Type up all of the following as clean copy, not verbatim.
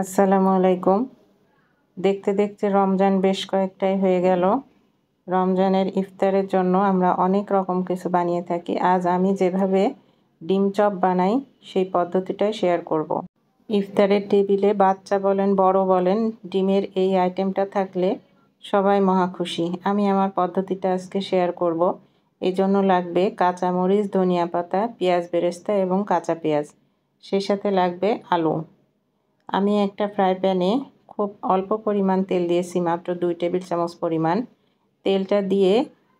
আসসালামু আলাইকুম। দেখতে দেখতে রমজান বেশ কয়েকটাই হয়ে গেল। রমজানের ইফতারের জন্য আমরা অনেক রকম কিছু বানিয়ে থাকি। আজ আমি যেভাবে ডিম চপ বানাই সেই পদ্ধতিটাই শেয়ার করব। ইফতারের টেবিলে বাচ্চা বলেন বড় বলেন ডিমের এই আইটেমটা থাকলে সবাই মহা খুশি। আমি আমার পদ্ধতিটা আজকে শেয়ার করব। এই জন্য লাগবে কাঁচামরিচ, ধনিয়া পাতা, পেঁয়াজ বেরেস্তা এবং কাঁচা পেঁয়াজ। সেই সাথে লাগবে আলু। আমি একটা ফ্রাই প্যানে খুব অল্প পরিমাণ তেল দিয়েছি, মাত্র 2 টেবিল চামচ পরিমাণ। তেলটা দিয়ে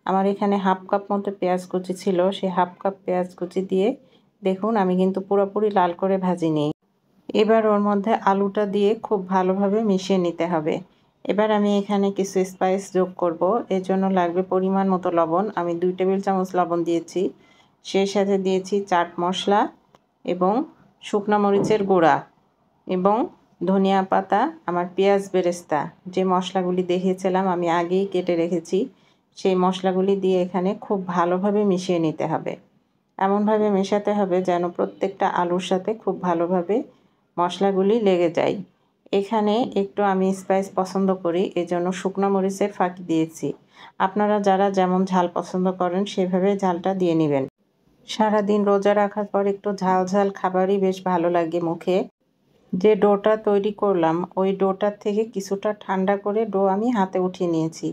আমার এখানে হাফ কাপ মতো পেঁয়াজ কুচি ছিল, সেই হাফ কাপ পেঁয়াজ কুচি দিয়ে দেখুন আমি কিন্তু পুরোপুরি লাল করে ভাজিনি। এবার ওর মধ্যে আলুটা দিয়ে খুব ভালোভাবে মিশিয়ে নিতে হবে। এবার আমি এখানে কিছু স্পাইস যোগ করব। এর জন্য লাগবে পরিমাণ মতো লবণ। আমি 2 টেবিল চামচ লবণ দিয়েছি। সেই সাথে দিয়েছি চাট মশলা এবং শুকনো মরিচের গুঁড়া এবং ধনিয়া পাতা, আমার পেঁয়াজ বেরেস্তা যে মশলাগুলি দেখিয়েছিলাম আমি আগেই কেটে রেখেছি, সেই মশলাগুলি দিয়ে এখানে খুব ভালোভাবে মিশিয়ে নিতে হবে। এমনভাবে মেশাতে হবে যেন প্রত্যেকটা আলুর সাথে খুব ভালোভাবে মশলাগুলি লেগে যায়। এখানে একটু আমি স্পাইস পছন্দ করি, এজন্য শুকনো মরিচের ফাঁকি দিয়েছি। আপনারা যারা যেমন ঝাল পছন্দ করেন সেভাবে ঝালটা দিয়ে নেবেন। সারাদিন রোজা রাখার পর একটু ঝাল ঝাল খাবারই বেশ ভালো লাগে মুখে। যে ডোটা তৈরি করলাম ওই ডোটার থেকে কিছুটা ঠান্ডা করে ডো আমি হাতে উঠিয়ে নিয়েছি।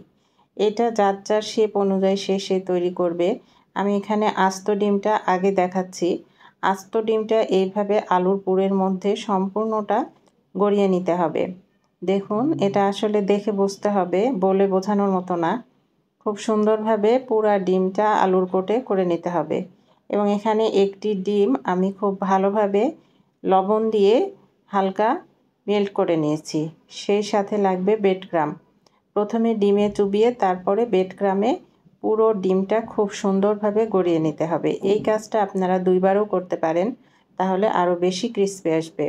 এটা যার যার শেপ অনুযায়ী সে তৈরি করবে। আমি এখানে আস্ত ডিমটা আগে দেখাচ্ছি। আস্ত ডিমটা এইভাবে আলুর পুরের মধ্যে সম্পূর্ণটা গড়িয়ে নিতে হবে। দেখুন এটা আসলে দেখে বুঝতে হবে, বলে বোঝানোর মতো না। খুব সুন্দরভাবে পুরা ডিমটা আলুর কোটে করে নিতে হবে। এবং এখানে একটি ডিম আমি খুব ভালোভাবে লবণ দিয়ে হালকা মেল্ট করে নিয়েছি। সেই সাথে লাগবে বেডক্রাম। প্রথমে ডিমে চুবিয়ে তারপরে বেডক্রামে পুরো ডিমটা খুব সুন্দরভাবে গড়িয়ে নিতে হবে। এই কাজটা আপনারা 2 বারও করতে পারেন, তাহলে আরও বেশি ক্রিস্পি আসবে।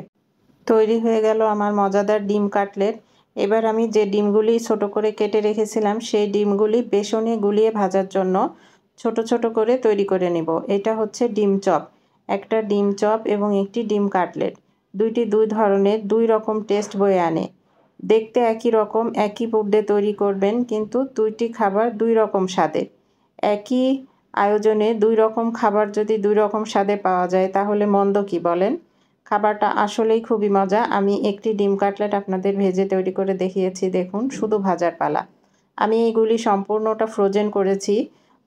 তৈরি হয়ে গেল আমার মজাদার ডিম কাটলেট। এবার আমি যে ডিমগুলি ছোট করে কেটে রেখেছিলাম সেই ডিমগুলি বেসনে গুলিয়ে ভাজার জন্য ছোট ছোট করে তৈরি করে নেব। এটা হচ্ছে ডিম চপ। একটা ডিম চপ এবং একটি ডিম কাটলেট, দুইটি দুই ধরনের, 2 রকম টেস্ট বয়ে আনে। দেখতে একই রকম, একই পদ্ধতিতে তৈরি করবেন, কিন্তু 2টি খাবার 2 রকম স্বাদের। একই আয়োজনে 2 রকম খাবার যদি 2 রকম স্বাদে পাওয়া যায় তাহলে মন্দ কি বলেন? খাবারটা আসলেই খুবই মজা। আমি একটি ডিম কাটলেট আপনাদের ভেজে তৈরি করে দেখিয়েছি, দেখুন শুধু ভাজার পালা। আমি এইগুলি সম্পূর্ণটা ফ্রোজেন করেছি।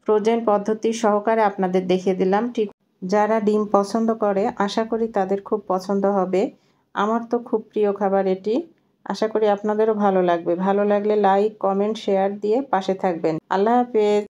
ফ্রোজেন পদ্ধতি সহকারে আপনাদের দেখিয়ে দিলাম। ঠিক যারা ডিম পছন্দ করে আশা করি তাদের খুব পছন্দ হবে। আমার তো খুব প্রিয় খাবার এটি। আশা করি আপনাদেরও ভালো লাগবে। ভালো লাগলে লাইক, কমেন্ট, শেয়ার দিয়ে পাশে থাকবেন। আল্লাহ হাফেজ।